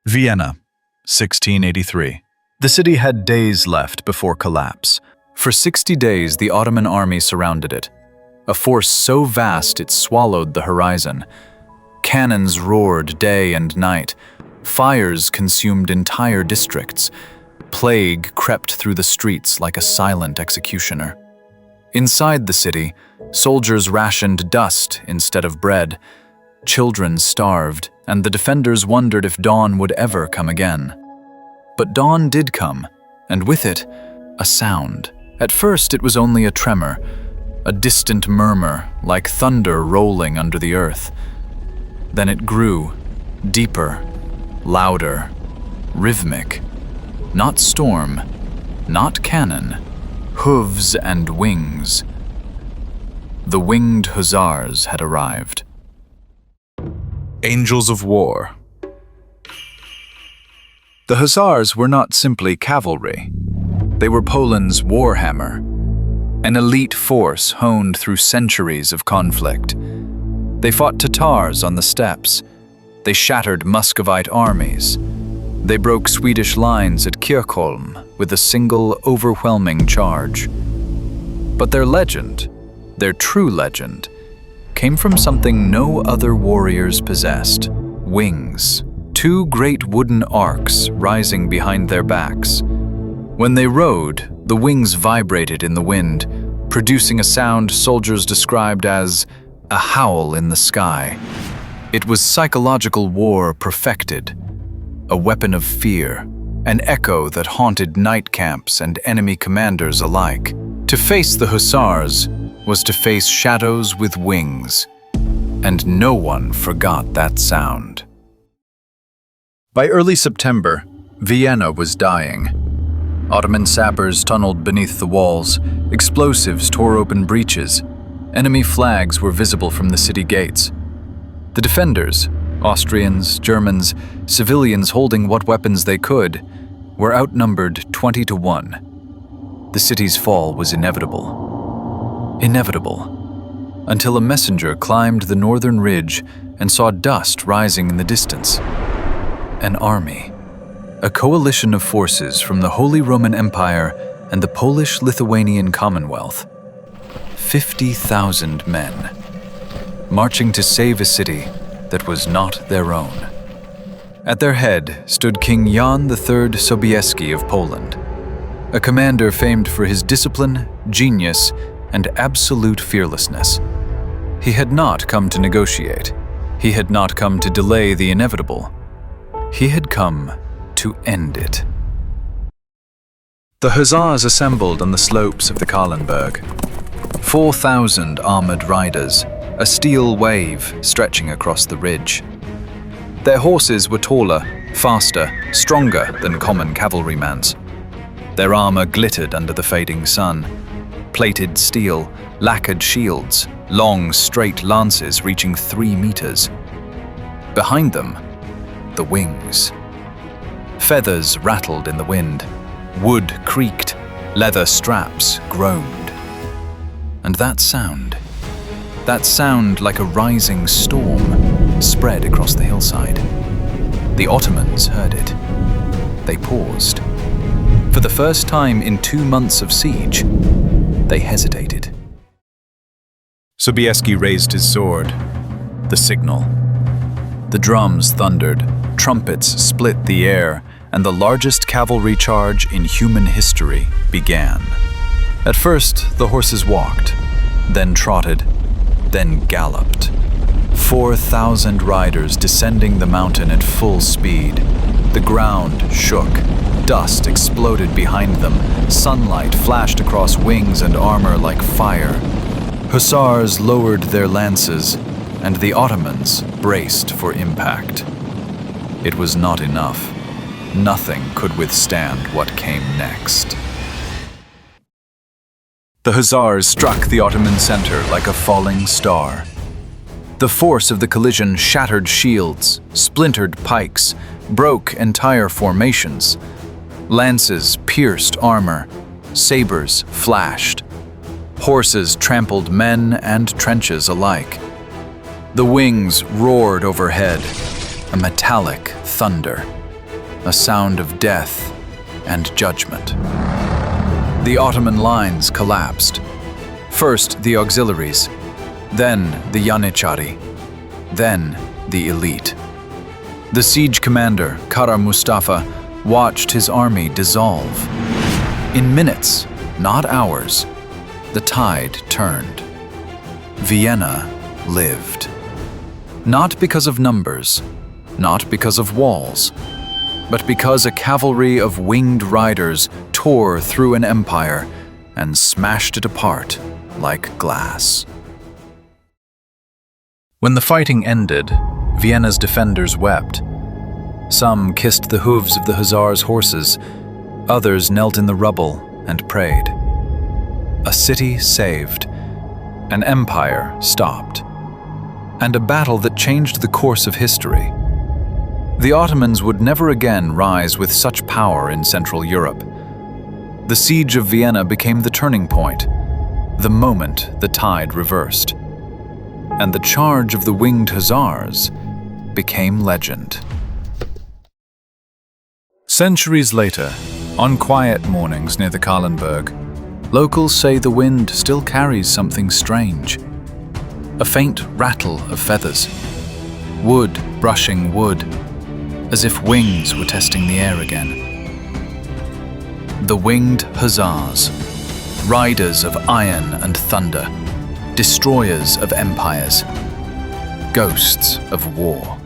Vienna, 1683. The city had days left before collapse. For 60 days, the Ottoman army surrounded it, a force so vast it swallowed the horizon. Cannons roared day and night. Fires consumed entire districts. Plague crept through the streets like a silent executioner. Inside the city, soldiers rationed dust instead of bread. Children starved, and the defenders wondered if dawn would ever come again. But dawn did come, and with it, a sound. At first it was only a tremor, a distant murmur like thunder rolling under the earth. Then it grew, deeper, louder, rhythmic. Not storm, not cannon, hooves and wings. The Winged Hussars had arrived. Angels of War. The Hussars were not simply cavalry. They were Poland's warhammer, an elite force honed through centuries of conflict. They fought Tatars on the steppes. They shattered Muscovite armies. They broke Swedish lines at Kirchholm with a single overwhelming charge. But their legend, their true legend, came from something no other warriors possessed: wings. Two great wooden arcs rising behind their backs. When they rode, the wings vibrated in the wind, producing a sound soldiers described as a howl in the sky. It was psychological war perfected, a weapon of fear, an echo that haunted night camps and enemy commanders alike. To face the Hussars was to face shadows with wings, and no one forgot that sound. By early September, Vienna was dying. Ottoman sappers tunneled beneath the walls, explosives tore open breaches, enemy flags were visible from the city gates. The defenders, Austrians, Germans, civilians holding what weapons they could, were outnumbered 20 to 1. The city's fall was inevitable. Inevitable, until a messenger climbed the northern ridge and saw dust rising in the distance. An army, a coalition of forces from the Holy Roman Empire and the Polish-Lithuanian Commonwealth. 50,000 men, marching to save a city that was not their own. At their head stood King Jan III Sobieski of Poland, a commander famed for his discipline, genius, and absolute fearlessness. He had not come to negotiate. He had not come to delay the inevitable. He had come to end it. The Hussars assembled on the slopes of the Kahlenberg. 4,000 armored riders, a steel wave stretching across the ridge. Their horses were taller, faster, stronger than common cavalrymen's. Their armor glittered under the fading sun. Plated steel, lacquered shields, long, straight lances reaching 3 meters. Behind them, the wings. Feathers rattled in the wind. Wood creaked. Leather straps groaned. And that sound like a rising storm, spread across the hillside. The Ottomans heard it. They paused. For the first time in 2 months of siege, they hesitated. Sobieski raised his sword. The signal. The drums thundered, trumpets split the air, and the largest cavalry charge in human history began. At first, the horses walked, then trotted, then galloped. 4,000 riders descending the mountain at full speed. The ground shook. Dust exploded behind them. Sunlight flashed across wings and armor like fire. Hussars lowered their lances, and the Ottomans braced for impact. It was not enough. Nothing could withstand what came next. The Hussars struck the Ottoman center like a falling star. The force of the collision shattered shields, splintered pikes, broke entire formations. Lances pierced armor, sabers flashed. Horses trampled men and trenches alike. The wings roared overhead, a metallic thunder. a sound of death and judgment. The Ottoman lines collapsed. First the auxiliaries, then the Yanichari, then the elite. The siege commander, Kara Mustafa, watched his army dissolve. In minutes, not hours, the tide turned. Vienna lived. Not because of numbers, not because of walls, but because a cavalry of winged riders tore through an empire and smashed it apart like glass. When the fighting ended, Vienna's defenders wept. Some kissed the hooves of the Hussars' horses, others knelt in the rubble and prayed. A city saved, an empire stopped, and a battle that changed the course of history. The Ottomans would never again rise with such power in Central Europe. The Siege of Vienna became the turning point, the moment the tide reversed. And the charge of the Winged Hussars became legend. Centuries later, on quiet mornings near the Kahlenberg, locals say the wind still carries something strange. A faint rattle of feathers, wood brushing wood, as if wings were testing the air again. The Winged Hussars, riders of iron and thunder, destroyers of empires, ghosts of war.